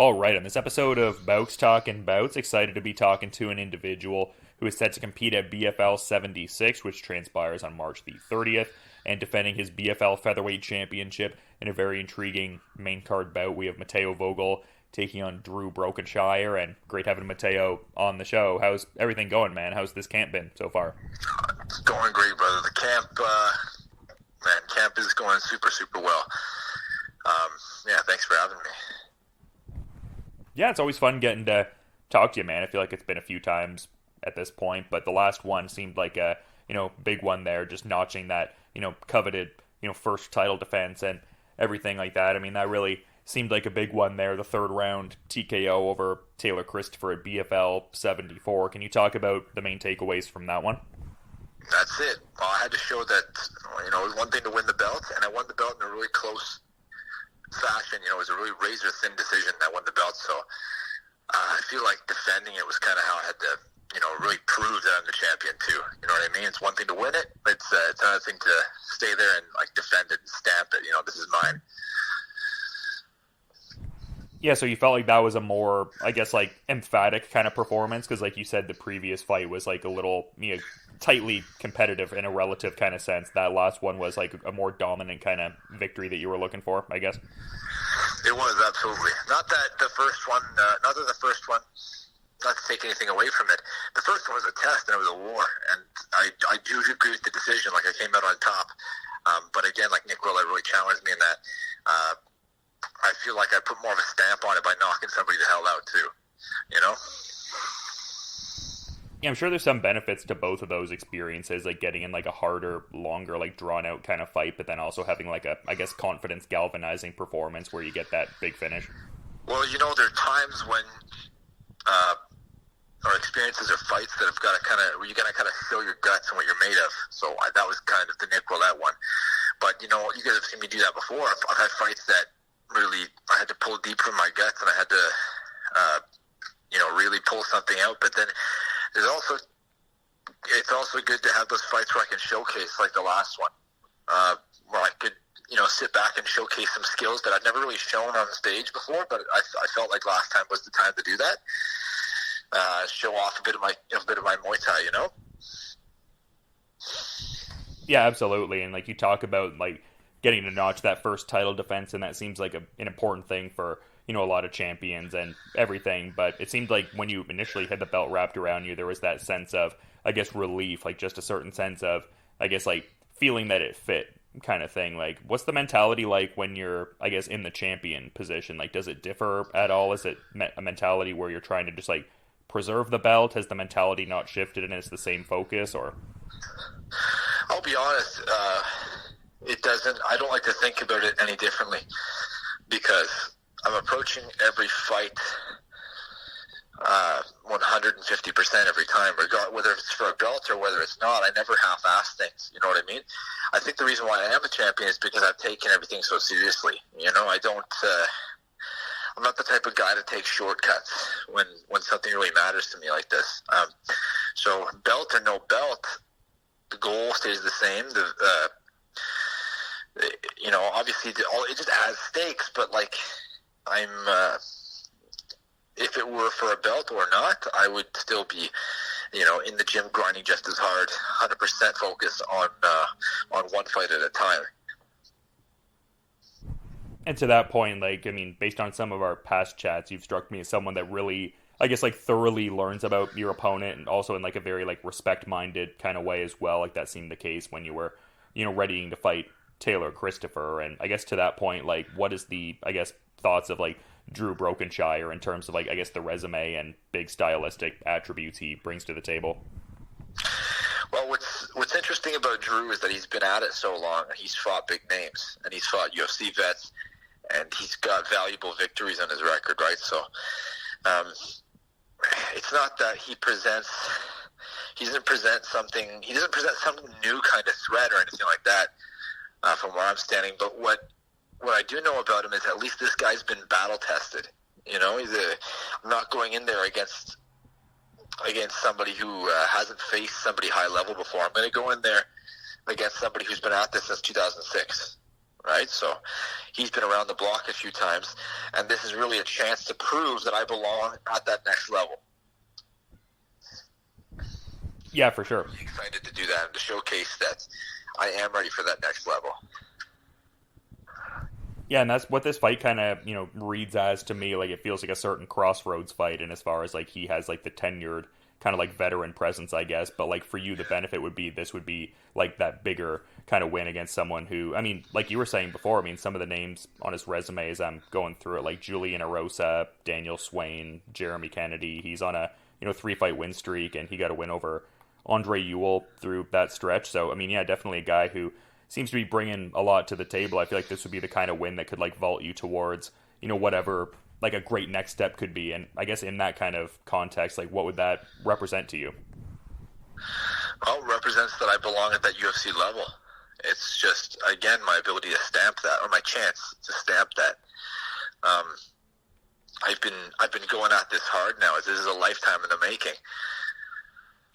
All right, on this episode of Bowks Talking Bouts, excited to be talking to an individual who is set to compete at BFL 76, which transpires on March the 30th, and defending his BFL featherweight championship in a very intriguing main card bout. We have Mateo Vogel taking on Drew Brokenshire, and great having Mateo on the show. How's everything going, man? How's this camp been so far? It's going great, brother. The camp is going super well. Thanks for having me. Yeah, it's always fun getting to talk to you, man. I feel like it's been a few times at this point, but the last one seemed like a, big one there, just notching that, coveted, first title defense and everything like that. I mean, that really seemed like a big one there, the third round TKO over Taylor Christopher at BFL 74. Can you talk about the main takeaways from that one? That's it. Well, I had to show that, it was one thing to win the belt, and I won the belt in a really close fashion. It was a really razor-thin decision that won the belt, so I feel like defending it was kind of how I had to, really prove that I'm the champion too. You know what I mean? It's one thing to win it, it's another thing to stay there and defend it and stamp it. This is mine. Yeah, so you felt like that was a more, emphatic kind of performance, because like you said, the previous fight was like a little, tightly competitive in a relative kind of sense. That last one was like a more dominant kind of victory that you were looking for, I guess. It was, absolutely. Not that the first one, not to take anything away from it, the first one was a test and it was a war, and I do agree with the decision. Like, I came out on top, but again, like Nick Willa really challenged me in that. I feel like I put more of a stamp on it by knocking somebody the hell out too, Yeah, I'm sure there's some benefits to both of those experiences, like getting in like a harder, longer, like drawn out kind of fight, but then also having like a, confidence galvanizing performance where you get that big finish. Well, there are times when or experiences or fights that have got to where you got to kind of show your guts and what you're made of. So that was kind of the Nick Willett one. But, you guys have seen me do that before. I've had fights that really, I had to pull deep from my guts and I had to, really pull something out. But then it's also good to have those fights where I can showcase, like the last one, where I could, sit back and showcase some skills that I've never really shown on stage before, but I felt like last time was the time to do that. Show off a bit of my Muay Thai, Yeah, absolutely. And like you talk about like getting to notch that first title defense, and that seems like an important thing for, a lot of champions and everything. But it seemed like when you initially had the belt wrapped around you, there was that sense of, relief, like just a certain sense of, like feeling that it fit kind of thing. Like, what's the mentality like when you're, in the champion position? Like, does it differ at all? Is it a mentality where you're trying to just like preserve the belt? Has the mentality not shifted and it's the same focus? Or I'll be honest, it doesn't. I don't like to think about it any differently, because I'm approaching every fight 150% every time, regardless whether it's for a belt or whether it's not. I never half-ass things. You know what I mean? I think the reason why I am a champion is because I've taken everything so seriously. I don't. I'm not the type of guy to take shortcuts when something really matters to me like this. So belt or no belt, the goal stays the same. Obviously, it just adds stakes. But like, if it were for a belt or not, I would still be, in the gym grinding just as hard, 100% focus on one fight at a time. And to that point, based on some of our past chats, you've struck me as someone that really, thoroughly learns about your opponent, and also in like a very respect-minded kind of way as well. Like that seemed the case when you were, readying to fight Taylor Christopher. And I guess to that point, what is the, thoughts of Drew Brokenshire in terms of the resume and big stylistic attributes he brings to the table? Well, what's interesting about Drew is that he's been at it so long, and he's fought big names, and he's fought UFC vets, and he's got valuable victories on his record, right? So it's not that he doesn't present something new kind of threat or anything like that from where I'm standing. But what I do know about him is at least this guy's been battle tested. I'm not going in there against somebody who hasn't faced somebody high level before. I'm going to go in there against somebody who's been at this since 2006. right? So he's been around the block a few times, and this is really a chance to prove that I belong at that next level. Yeah, for sure. I'm excited to do that and to showcase that I am ready for that next level. Yeah, and that's what this fight kind of, reads as to me. Like, it feels like a certain crossroads fight, and as far as, like, he has, like, the tenured kind of, like, veteran presence, I guess. But, like, for you, the benefit would be this would be, like, that bigger kind of win against someone who, I mean, like you were saying before, I mean, some of the names on his resume as I'm going through it, like Julian Erosa, Daniel Swain, Jeremy Kennedy. He's on a, 3-fight win streak, and he got a win over Andre Ewell through that stretch. So, I mean, yeah, definitely a guy who seems to be bringing a lot to the table. I feel like this would be the kind of win that could, like, vault you towards, whatever, like, a great next step could be. And I guess in that kind of context, like, what would that represent to you? Well, it represents that I belong at that UFC level. It's just, again, my ability to stamp that, or my chance to stamp that. I've been going at this hard now. This is a lifetime in the making.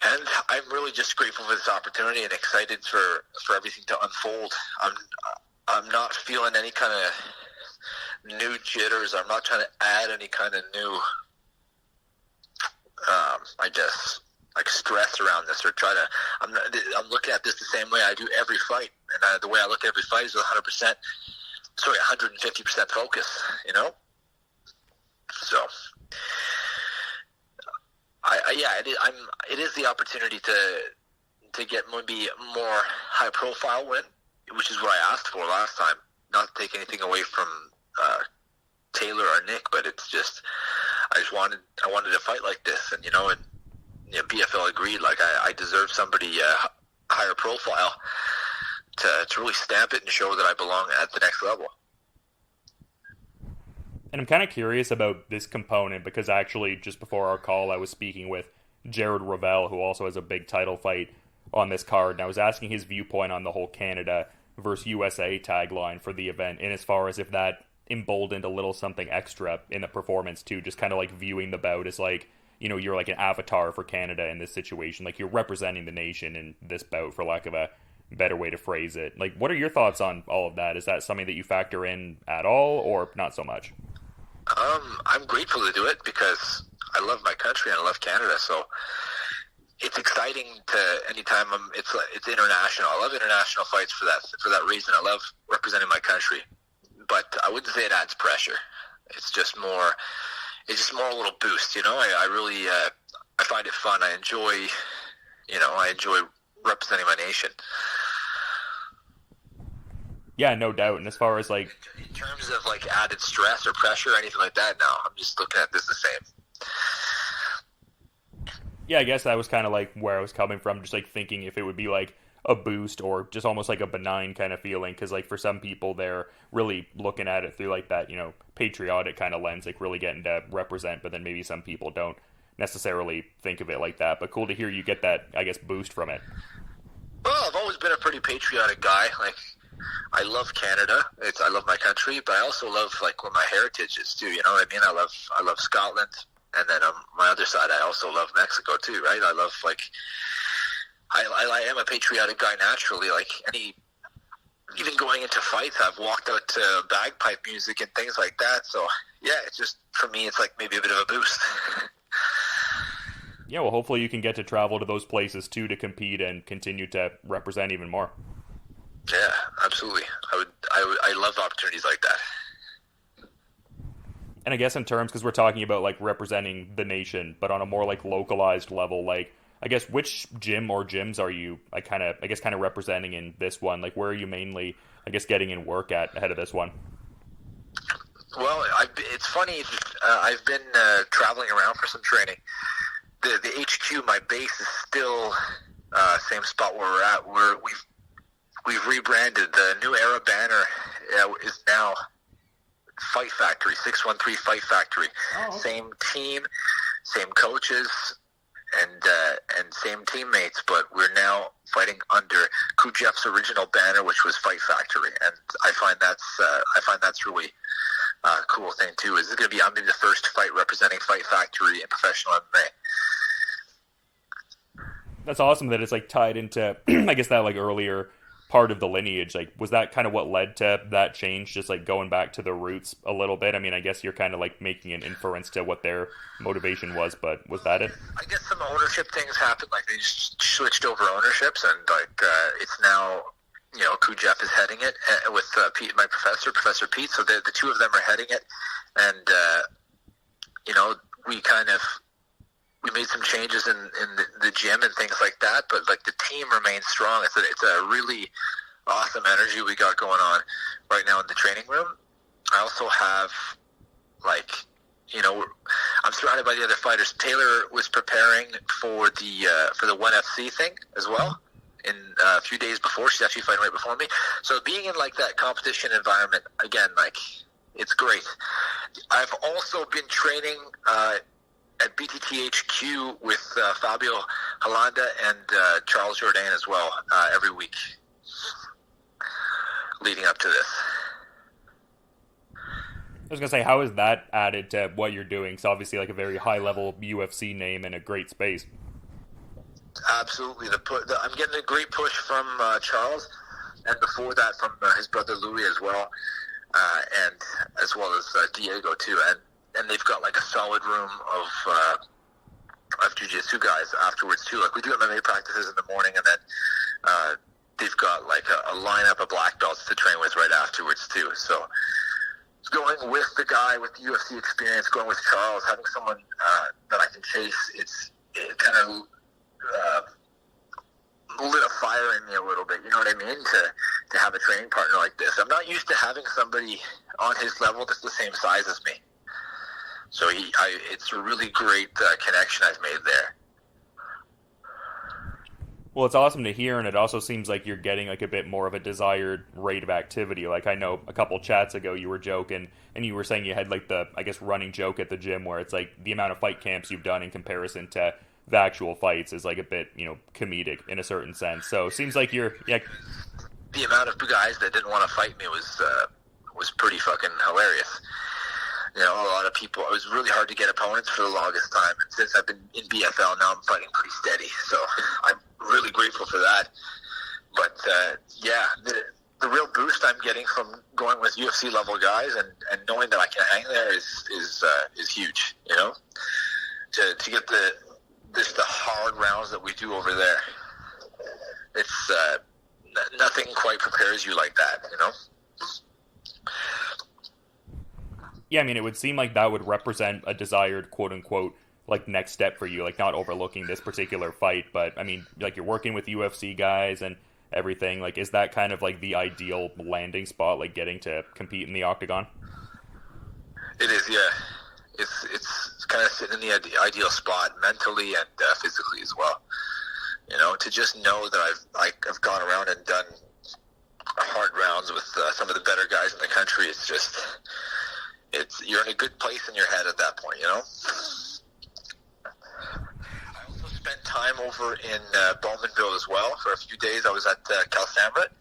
And I'm really just grateful for this opportunity and excited for everything to unfold. I'm not feeling any kind of new jitters. I'm not trying to add any kind of new, I guess, like stress around this or try to. I'm looking at this the same way I do every fight, and the way I look at every fight is 150% focus. So. It is the opportunity to get maybe more high profile win, which is what I asked for last time. Not to take anything away from Taylor or Nick, but it's just I wanted a fight like this, and BFL agreed. Like I deserve somebody higher profile to really stamp it and show that I belong at the next level. And I'm kind of curious about this component because actually just before our call I was speaking with Jared Ravel, who also has a big title fight on this card, and I was asking his viewpoint on the whole Canada versus USA tagline for the event, and as far as if that emboldened a little something extra in the performance too, just kind of like viewing the bout as like, you're like an avatar for Canada in this situation, like you're representing the nation in this bout, for lack of a better way to phrase it. Like, what are your thoughts on all of that? Is that something that you factor in at all, or not so much? I'm grateful to do it because I love my country and I love Canada. So it's exciting to anytime it's international. I love international fights for that reason. I love representing my country, but I wouldn't say it adds pressure. It's just more a little boost. I really I find it fun. I enjoy representing my nation. Yeah, no doubt. And as far as like in terms of like added stress or pressure or anything like that, no, I'm just looking at this the same. Yeah, I guess that was kind of like where I was coming from, just like thinking if it would be like a boost or just almost like a benign kind of feeling, because like for some people they're really looking at it through like that, patriotic kind of lens, like really getting to represent, but then maybe some people don't necessarily think of it like that. But cool to hear you get that, I guess, boost from it. Well, I've always been a pretty patriotic guy. Like, I love Canada. I love my country, but I also love like what my heritage is too. You know what I mean? I love Scotland, and then on my other side, I also love Mexico too. Right? I love like I am a patriotic guy naturally. Like even going into fights, I've walked out to bagpipe music and things like that. So yeah, it's just for me, it's like maybe a bit of a boost. Yeah, well, hopefully you can get to travel to those places too to compete and continue to represent even more. Yeah, absolutely. I love opportunities like that. And I guess in terms, because we're talking about like representing the nation, but on a more like localized level, like I guess which gym or gyms are you kind of representing in this one? Like where are you mainly, I guess, getting in work at ahead of this one? Well, it's funny. I've been traveling around for some training. The HQ, my base is still same spot where we're at. We've rebranded. The new era banner is now Fight Factory, 613 Fight Factory. Oh, okay. Same team, same coaches, and same teammates, but we're now fighting under Kujev's original banner, which was Fight Factory, and I find that's really a cool thing too. Is it going to be? I'm going to be the first fight representing Fight Factory in professional MMA. That's awesome that it's like tied into, I guess, that like earlier part of the lineage. Like, was that kind of what led to that change, just like going back to the roots a little bit? I mean, I guess you're kind of like making an inference to what their motivation was, but was that it? I guess some ownership things happened, like they just switched over ownerships, and like it's now, you know, Jeff is heading it with Pete, my Professor Pete. So the two of them are heading it, and you know, we made some changes in the gym and things like that, but like the team remains strong. It's a really awesome energy we got going on right now in the training room. I also have, like, you know, I'm surrounded by the other fighters. Taylor was preparing for the ONE FC thing as well. In a few days before, she's actually fighting right before me. So being in like that competition environment again, like, it's great. I've also been training at BTTHQ with Fabio Holanda and Charles Jourdain as well every week leading up to this. I was gonna say, how is that added to what you're doing? It's obviously like a very high level UFC name in a great space. Absolutely, I'm getting a great push from Charles, and before that from his brother Louis as well, and as well as Diego too, and they've got like a solid room of jiu-jitsu guys afterwards too. Like, we do MMA practices in the morning, and then they've got like a lineup of black belts to train with right afterwards too. So going with the guy with the UFC experience, going with Charles, having someone that I can chase, it kind of lit a fire in me a little bit, you know what I mean, to have a training partner like this. I'm not used to having somebody on his level that's the same size as me. So it's a really great connection I've made there. Well, it's awesome to hear, and it also seems like you're getting like a bit more of a desired rate of activity. Like, I know a couple chats ago you were joking, and you were saying you had like the, I guess, running joke at the gym where it's like the amount of fight camps you've done in comparison to the actual fights is like a bit, you know, comedic in a certain sense. So it seems like you're, yeah. The amount of guys that didn't want to fight me was pretty fucking hilarious. You know, a lot of people, it was really hard to get opponents for the longest time. And since I've been in BFL, now I'm fighting pretty steady. So I'm really grateful for that. But, yeah, the real boost I'm getting from going with UFC level guys and knowing that I can hang there is huge, you know, to get the hard rounds that we do over there. It's, nothing quite prepares you like that, you know? Yeah, I mean, it would seem like that would represent a desired quote-unquote, like, next step for you, like, not overlooking this particular fight, but, I mean, like, you're working with UFC guys and everything, like, is that kind of, like, the ideal landing spot, like, getting to compete in the octagon? It is, yeah. It's kind of sitting in the ideal spot, mentally and physically as well. You know, to just know that I've gone around and done hard rounds with some of the better guys in the country, it's just... you're in a good place in your head at that point, you know? I also spent time over in Bowmanville as well for a few days. I was at Cal Samrit.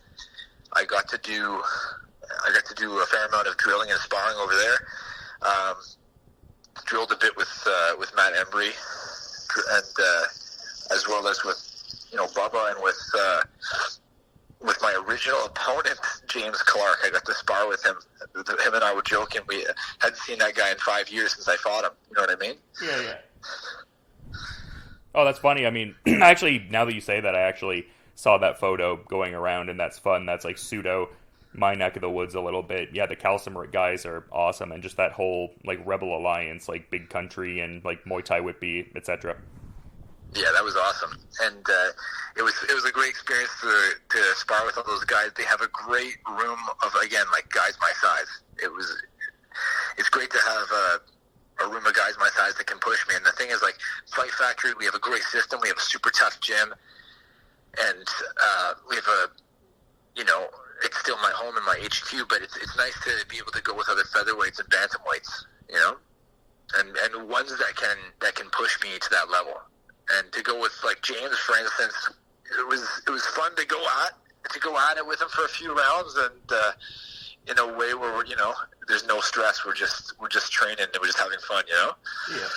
I got to do a fair amount of drilling and sparring over there. Drilled a bit with Matt Embry, and as well as with, you know, Bubba, and with my original opponent, James Clark. I got to spar with him. Him and I were joking. We hadn't seen that guy in 5 years since I fought him. You know what I mean? Yeah. Oh, that's funny. I mean, actually, now that you say that, I actually saw that photo going around, and that's fun. That's like pseudo my neck of the woods a little bit. Yeah, the Calcimerate guys are awesome, and just that whole like Rebel Alliance, like Big Country and like Muay Thai Whitby, etc. Yeah, that was awesome, and it was a great experience to spar with all those guys. They have a great room of, again, like guys my size. It's great to have a room of guys my size that can push me. And the thing is, like, Fight Factory, we have a great system. We have a super tough gym, and we have it's still my home and my HQ, but it's nice to be able to go with other featherweights and bantamweights, you know, and ones that can push me to that level. And to go with like James, for instance, it was fun to go at it with him for a few rounds, and in a way where we're, you know, there's no stress. We're just training and we're just having fun, you know. Yeah.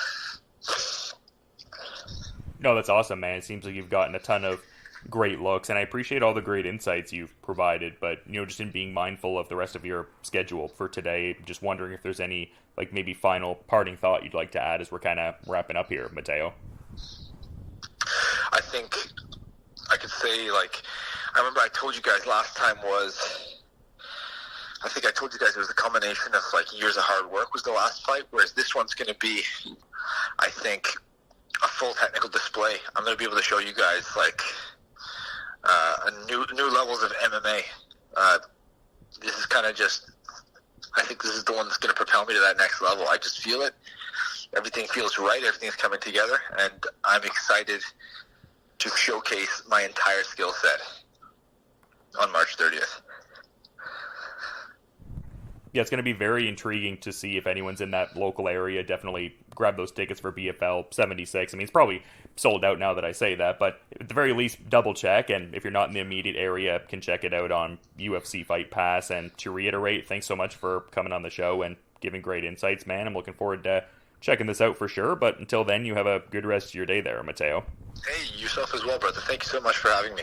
No, that's awesome, man. It seems like you've gotten a ton of great looks, and I appreciate all the great insights you've provided, but, just in being mindful of the rest of your schedule for today, just wondering if there's any, like, maybe final parting thought you'd like to add as we're kind of wrapping up here, Mateo. I think I could say, like, I remember I told you guys last time I think I told you guys it was a combination of, like, years of hard work was the last fight, whereas this one's going to be, I think, a full technical display. I'm going to be able to show you guys, like, new levels of MMA. This is kind of just, I think this is the one that's going to propel me to that next level. I just feel it. Everything feels right. Everything's coming together, and I'm excited to showcase my entire skill set on March 30th. Yeah, it's going to be very intriguing to see if anyone's in that local area. Definitely grab those tickets for BFL 76. I mean, it's probably sold out now that I say that, but at the very least, double check. And if you're not in the immediate area, can check it out on UFC Fight Pass. And to reiterate, thanks so much for coming on the show and giving great insights, man. I'm looking forward to checking this out for sure. But until then, you have a good rest of your day there, Mateo. Hey, yourself as well, brother. Thank you so much for having me.